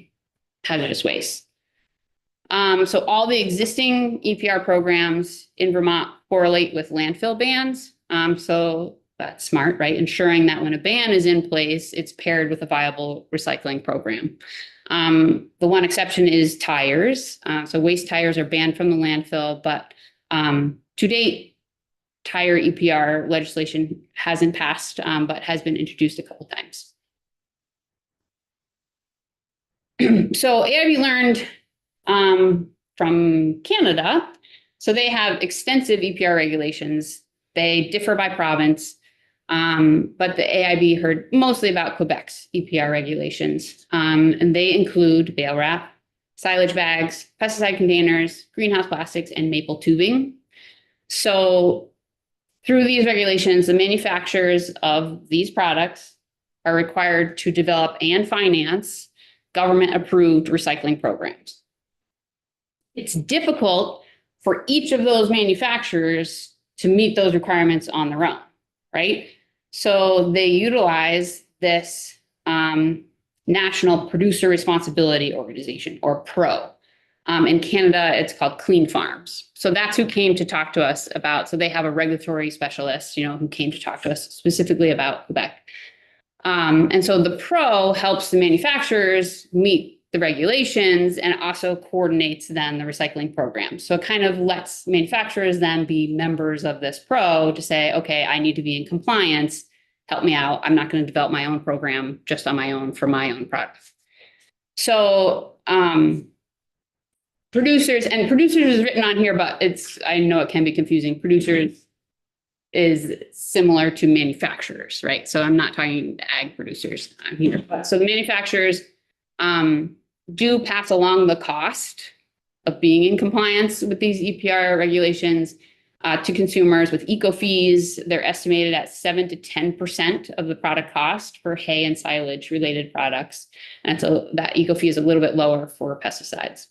hazardous waste. So all the existing EPR programs in Vermont correlate with landfill bans. So that's smart, right? Ensuring that when a ban is in place, it's paired with a viable recycling program. The one exception is tires. So waste tires are banned from the landfill, but to date, tire EPR legislation hasn't passed, but has been introduced a couple times. So AIB learned from Canada. So they have extensive EPR regulations They differ by province. But the AIB heard mostly about Quebec's EPR regulations. And they include bale wrap, silage bags, pesticide containers, greenhouse plastics, and maple tubing. So through these regulations, the manufacturers of these products are required to develop and finance government-approved recycling programs. It's difficult for each of those manufacturers to meet those requirements on their own, right? So they utilize this National Producer Responsibility Organization, or PRO. In Canada, it's called Clean Farms. So that's who came to talk to us about. So they have a regulatory specialist, who came to talk to us specifically about Quebec. And so the PRO helps the manufacturers meet the regulations and also coordinates then the recycling program. So it kind of lets manufacturers then be members of this PRO to say, okay, I need to be in compliance. Help me out. I'm not going to develop my own program just on my own for my own product. So producers is written on here, but I know it can be confusing. Producers is similar to manufacturers, right? So I'm not talking ag producers here. So the manufacturers do pass along the cost of being in compliance with these EPR regulations to consumers with eco fees. They're estimated at 7 to 10% of the product cost for hay and silage related products. And so that eco fee is a little bit lower for pesticides.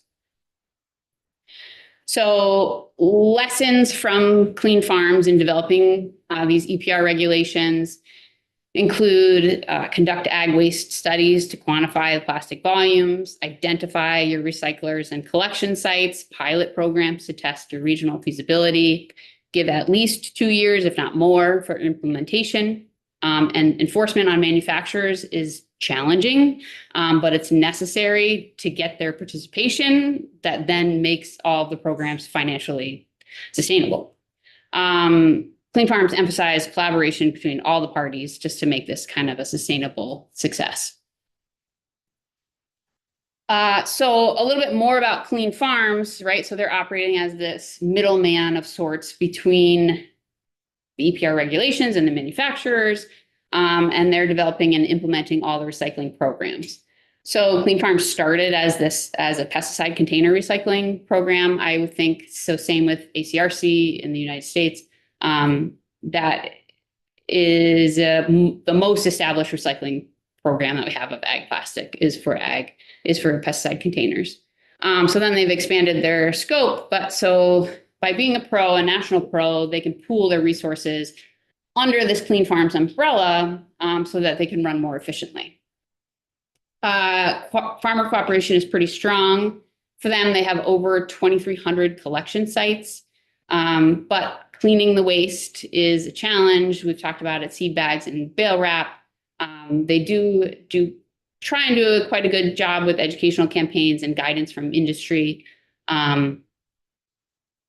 So lessons from Clean Farms in developing these EPR regulations include conduct ag waste studies to quantify the plastic volumes, identify your recyclers and collection sites, pilot programs to test your regional feasibility, give at least 2 years, if not more, for implementation. And enforcement on manufacturers is challenging, but it's necessary to get their participation that then makes all of the programs financially sustainable. Clean Farms emphasize collaboration between all the parties just to make this kind of a sustainable success. So a little bit more about Clean Farms, right? So they're operating as this middleman of sorts between the EPR regulations and the manufacturers, and they're developing and implementing all the recycling programs. So Clean Farms started as a pesticide container recycling program. I would think so. Same with ACRC in the United States. That is the most established recycling program that we have of ag plastic is for pesticide containers. So then they've expanded their scope, but so by being a national PRO, they can pool their resources under this Clean Farms umbrella so that they can run more efficiently. Farmer cooperation is pretty strong. For them, they have over 2,300 collection sites, but cleaning the waste is a challenge. We've talked about it, seed bags and bale wrap. They do try and do quite a good job with educational campaigns and guidance from industry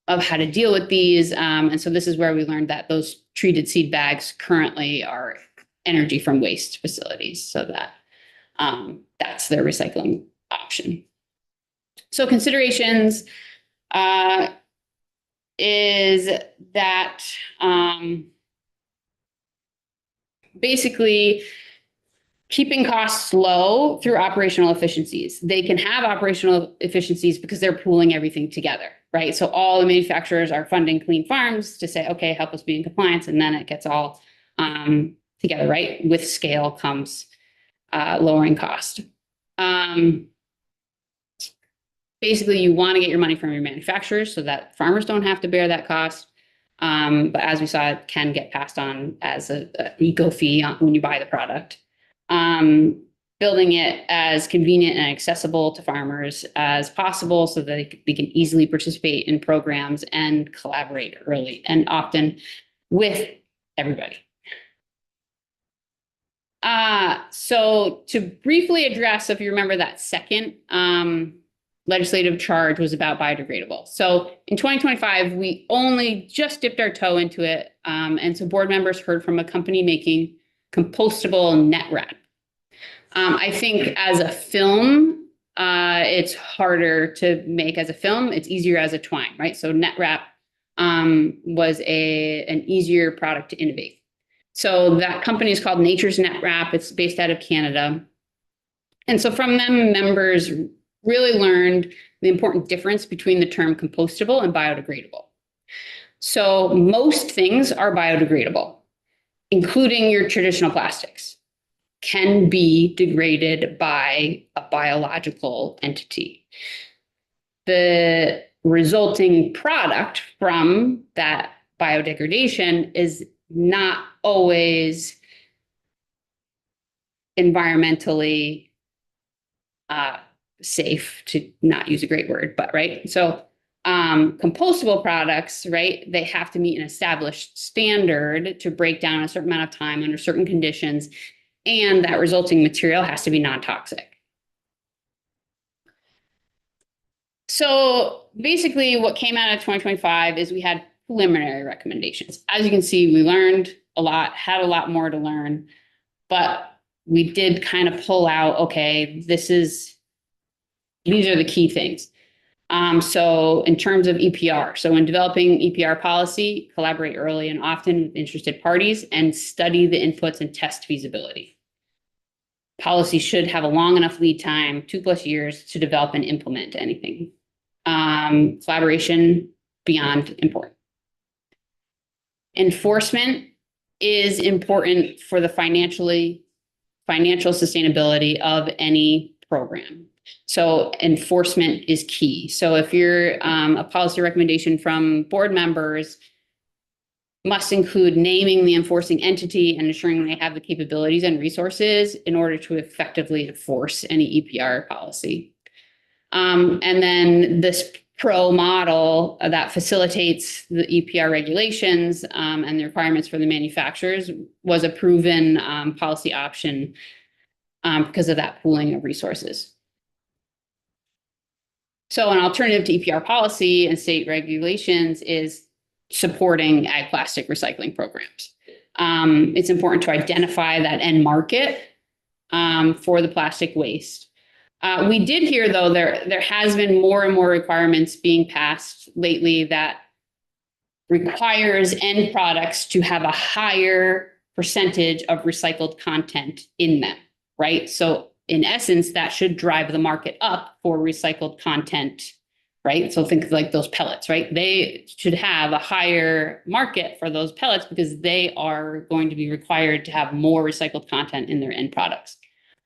of how to deal with these. And so this is where we learned that those treated seed bags currently are energy from waste facilities, so that that's their recycling option. So considerations is that basically keeping costs low through operational efficiencies. They can have operational efficiencies because they're pooling everything together, right? So all the manufacturers are funding Clean Farms to say, okay, help us be in compliance, and then it gets all together, right? With scale comes lowering cost. Basically, you want to get your money from your manufacturers so that farmers don't have to bear that cost. But as we saw, it can get passed on as an eco fee when you buy the product. Building it as convenient and accessible to farmers as possible so that they can easily participate in programs and collaborate early and often with everybody. So to briefly address, if you remember that second legislative charge was about biodegradable. So in 2025, we only just dipped our toe into it. And so board members heard from a company making compostable net wrap. I think as a film, it's harder to make as a film. It's easier as a twine, right? So net wrap was an easier product to innovate. So that company is called Nature's Net Wrap. It's based out of Canada. And so from them, members really learned the important difference between the term compostable and biodegradable. So most things are biodegradable, including your traditional plastics, can be degraded by a biological entity. The resulting product from that biodegradation is not always environmentally safe, to not use a great word, but right. So compostable products, right, they have to meet an established standard to break down a certain amount of time under certain conditions, and that resulting material has to be non-toxic. So basically what came out of 2025 is we had preliminary recommendations. As you can see, we learned a lot, had a lot more to learn, but we did kind of pull out, okay, these are the key things. So in terms of EPR, so in developing EPR policy, collaborate early and often with interested parties and study the inputs and test feasibility. Policy should have a long enough lead time, 2+ years, to develop and implement anything. Collaboration beyond important. Enforcement is important for the financial sustainability of any program. So enforcement is key. So if you're a policy recommendation from board members must include naming the enforcing entity and ensuring they have the capabilities and resources in order to effectively enforce any EPR policy. And then this pro model that facilitates the EPR regulations and the requirements for the manufacturers was a proven policy option because of that pooling of resources. So an alternative to EPR policy and state regulations is supporting ag plastic recycling programs. It's important to identify that end market for the plastic waste. We did hear, though, there has been more and more requirements being passed lately that requires end products to have a higher percentage of recycled content in them, right? So in essence, that should drive the market up for recycled content, right? So think of like those pellets, right? They should have a higher market for those pellets because they are going to be required to have more recycled content in their end products.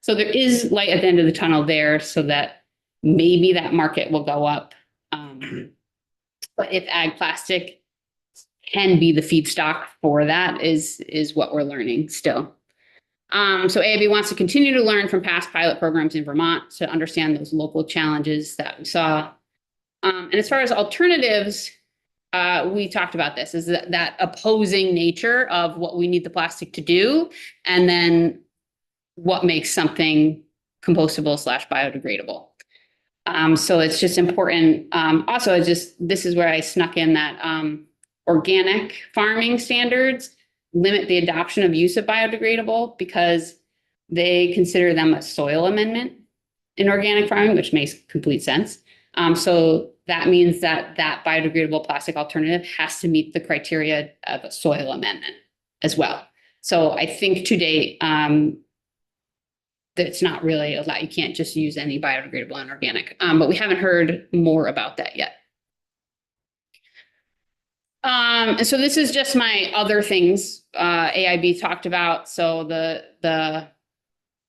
So there is light at the end of the tunnel there so that maybe that market will go up. But if ag plastic can be the feedstock for that is what we're learning still. So AIB wants to continue to learn from past pilot programs in Vermont to understand those local challenges that we saw. And as far as alternatives, we talked about this, is that opposing nature of what we need the plastic to do, and then what makes something compostable / biodegradable. So it's just important. Also, this is where I snuck in that organic farming standards limit the adoption of use of biodegradable because they consider them a soil amendment in organic farming, which makes complete sense. So that means that biodegradable plastic alternative has to meet the criteria of a soil amendment as well. So I think to date, that it's not really allowed. You can't just use any biodegradable and organic, but we haven't heard more about that yet. And so this is just my other things AIB talked about. So the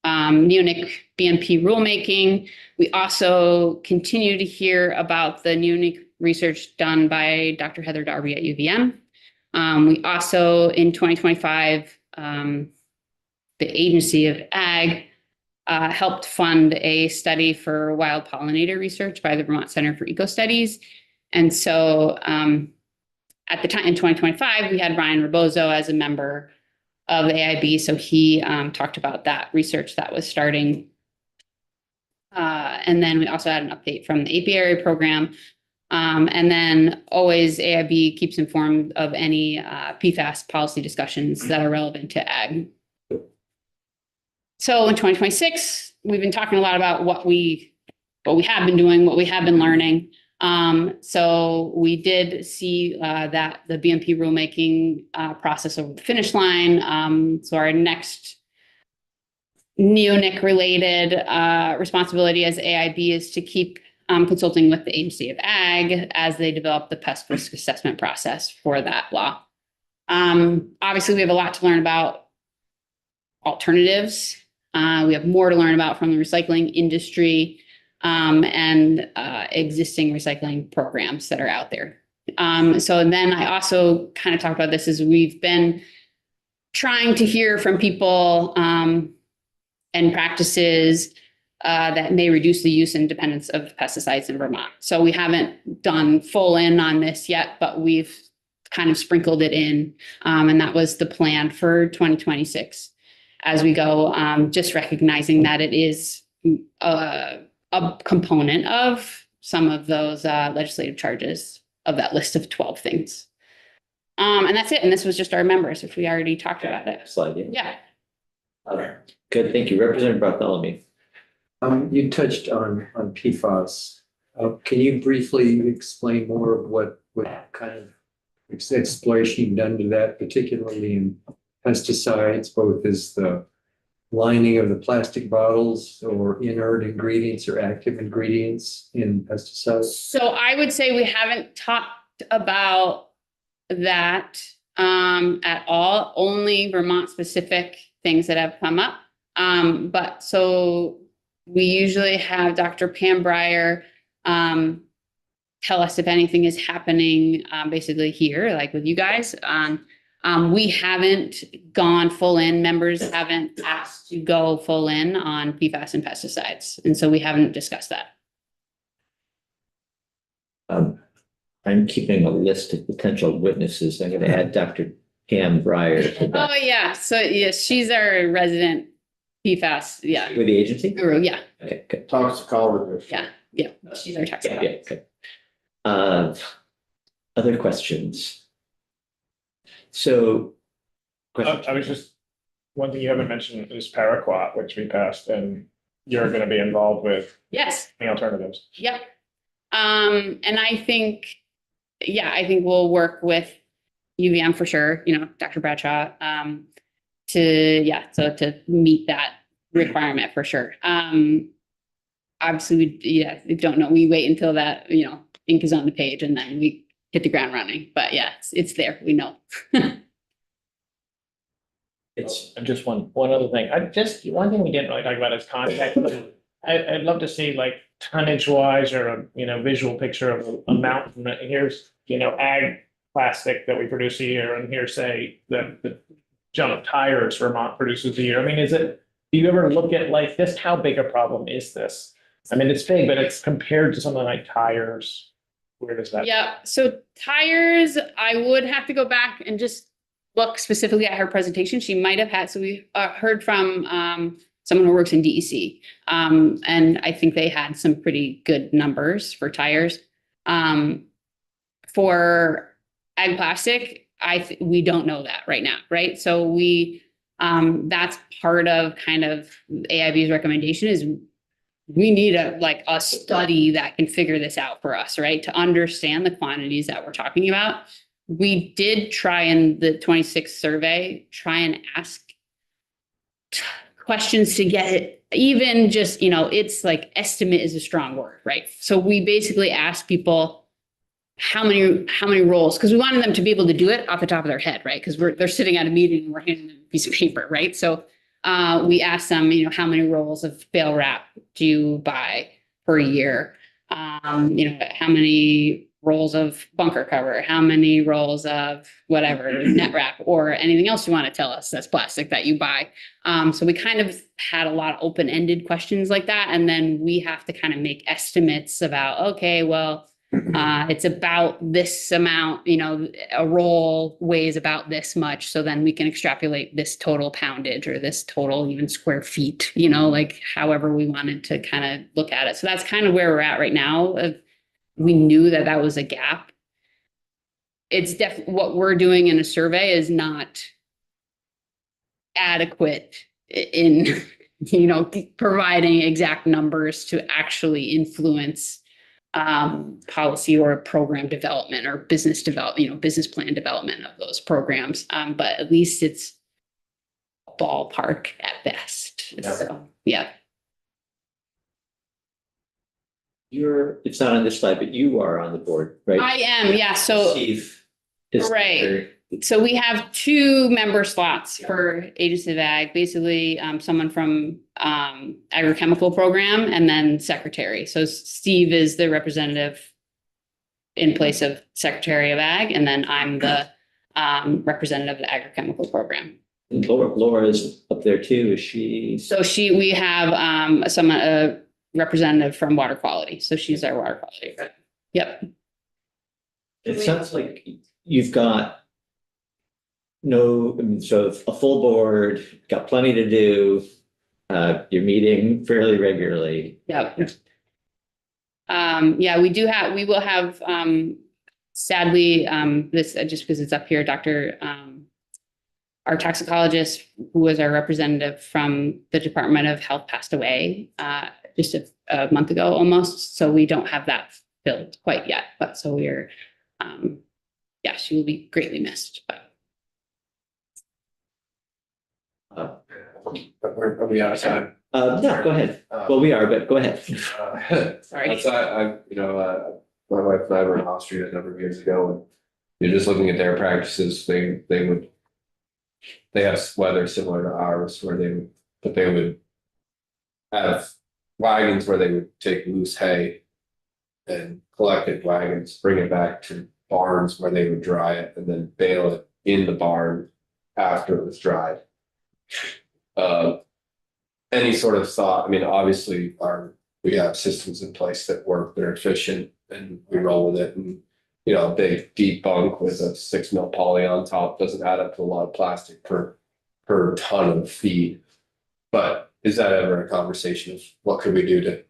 Neonic BMP rulemaking. We also continue to hear about the Neonic research done by Dr. Heather Darby at UVM. We also, in 2025, the Agency of Ag helped fund a study for wild pollinator research by the Vermont Center for Eco Studies. And so at the time in 2025, we had Ryan Rebozo as a member of the AIB. So he talked about that research that was starting. And then we also had an update from the apiary program. And then always AIB keeps informed of any PFAS policy discussions that are relevant to ag. So in 2026, we've been talking a lot about what we have been doing, what we have been learning. So we did see that the BMP rulemaking process over the finish line. So our next neonic related responsibility as AIB is to keep consulting with the Agency of Ag as they develop the pest risk assessment process for that law. Obviously, we have a lot to learn about alternatives. We have more to learn about from the recycling industry and existing recycling programs that are out there. So then I also kind of talked about this as we've been trying to hear from people and practices that may reduce the use and dependence of pesticides in Vermont. So we haven't done full in on this yet, but we've kind of sprinkled it in. And that was the plan for 2026 as we go, just recognizing that it is a component of some of those legislative charges of that list of 12 things. And that's it. And this was just our members, which we already talked about it. Slide, Yeah. Good, thank you. Representative Bartholomew. You touched on PFAS. Can you briefly explain more of what kind of exploration you've done to that, particularly in pesticides, both as the lining of the plastic bottles or inert ingredients or active ingredients in pesticides? So I would say we haven't talked about that at all, only Vermont specific things that have come up. But so we usually have Dr. Pam Breyer tell us if anything is happening basically here, like with you guys. We haven't gone full in, members haven't asked to go full in on PFAS and pesticides. And so we haven't discussed that. I'm keeping a list of potential witnesses. I'm going to add Dr. Pam Breyer to Oh, that. yeah. So yes, she's our resident PFAS. Yeah. With the agency? Guru. Yeah. Okay, good. Toxicologist. Yeah. Yeah. She's our Yeah, toxicologist. good. Other questions? So. I was just, one thing you haven't mentioned is paraquat, which we passed, and you're gonna be involved with Yes. the alternatives. Yep. And I think we'll work with UVM for sure, Dr. Bradshaw, to meet that requirement for sure. Obviously, we don't know. We wait until that, ink is on the page and then we hit the ground running. But yeah, it's there. We know. It's, And just one other thing, one thing we didn't really talk about is contact. I'd love to see like tonnage wise or a visual picture of amount. Here's, ag plastic that we produce a year, and here's say the junk tires Vermont produces a year. I mean, do you ever look at like this, how big a problem is this? I mean, it's big, but it's compared to something like tires. Where does that? Yeah. So tires, I would have to go back and just look specifically at her presentation. She might have had, so we heard from someone who works in DEC. And I think they had some pretty good numbers for tires. For ag plastic, we don't know that right now, right? So that's part of kind of AIB's recommendation is we need a study that can figure this out for us, right? To understand the quantities that we're talking about. We did try in the 26th survey, and ask questions to get it, even just, it's like estimate is a strong word, right? So we basically asked people how many rolls, because we wanted them to be able to do it off the top of their head, right? Because they're sitting at a meeting and we're handing them a piece of paper, right? So we asked them, how many rolls of bale wrap do you buy per year? How many rolls of bunker cover, how many rolls of whatever net wrap or anything else you want to tell us that's plastic that you buy. So we kind of had a lot of open-ended questions like that. And then we have to kind of make estimates about, okay, well, it's about this amount, a roll weighs about this much. So then we can extrapolate this total poundage or this total even square feet, like however we wanted to kind of look at it. So that's kind of where we're at right now. We knew that was a gap. It's what we're doing in a survey is not adequate in, providing exact numbers to actually influence policy or program development or business development, business plan development of those programs. But at least it's ballpark at best. Yeah. So, yeah. It's not on this slide, but you are on the board, right? I am, yeah. So, Steve is. Right. So we have 2 member slots for Agency of Ag, basically, someone from, agrochemical program and then secretary. So Steve is the representative in place of Secretary of Ag, and then I'm the, representative of the agrochemical program. Laura is up there too, is she? So we have, a representative from water quality. So she's our water quality. Yep. It sounds like you've got so a full board, got plenty to do. You're meeting fairly regularly. Yep. Yeah, we will have, sadly, this, just because it's up here, our toxicologist, who was our representative from the Department of Health, passed away, just a month ago almost. So we don't have that filled quite yet, but so we're, yeah, she will be greatly missed, but. Are we out of time? No, go ahead. Well, we are, but go ahead. Sorry. Outside, my wife and I were in Austria a number of years ago, and you're just looking at their practices, they have weather similar to ours, where they would have wagons where they would take loose hay and collected wagons, bring it back to barns where they would dry it and then bale it in the barn after it was dried. Any sort of thought, obviously we have systems in place that work, they're efficient, and we roll with it. And, a big deep bunk with a 6 mil poly on top doesn't add up to a lot of plastic per ton of feed. But is that ever a conversation of what could we do to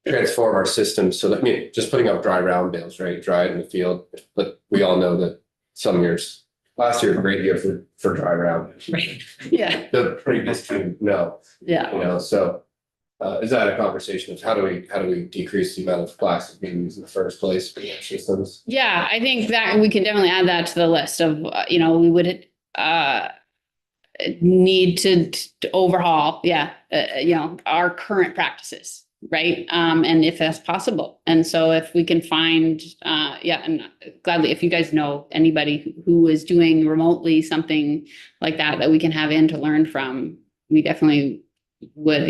transform our systems so that, just putting up dry round bales, right? Dry it in the field, but we all know that some years, last year was a great year for dry round. Right. Yeah. The previous two, no. Yeah. So is that a conversation of how do we decrease the amount of plastic being used in the first place for our systems? Yeah, I think that we can definitely add that to the list of, we would need to overhaul, our current practices, right? And if that's possible. And so if we can find, and gladly, if you guys know anybody who is doing remotely something like that we can have in to learn from, we definitely would,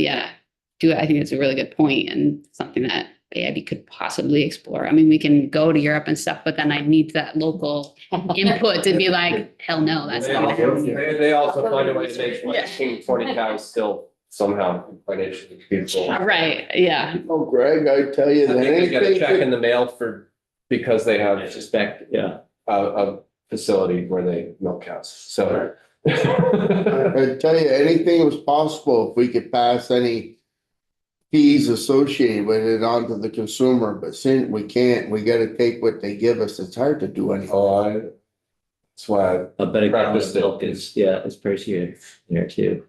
do it. I think it's a really good point and something that AIB could possibly explore. We can go to Europe and stuff, but then I need that local input to be like, hell no, that's not gonna happen. They also find a way to make Yeah. King 40 cows still somehow financially feasible. Right, yeah. Oh, Greg, I tell you I that think they get a check anything, in the mail because they I have suspect, yeah. a facility where they milk cows, so. I tell you, anything was possible if we could pass any fees associated with it onto the consumer, but since we can't, we gotta take what they give us. It's hard to do anything. That's why A better gallon of Practice it. milk is pricier there too.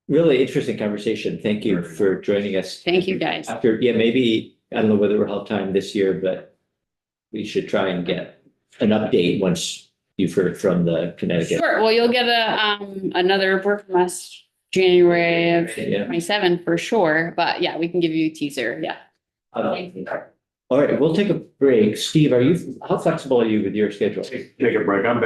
Really interesting conversation. Thank you for joining us. Thank you, guys. Maybe, I don't know whether we'll have time this year, but we should try and get an update once you've heard from the Connecticut. Sure, well, you'll get another report from us January of Yeah. 27 for sure, but yeah, we can give you a teaser, yeah. All right, we'll take a break. Steve, how flexible are you with your schedule? Take a break, I'm back.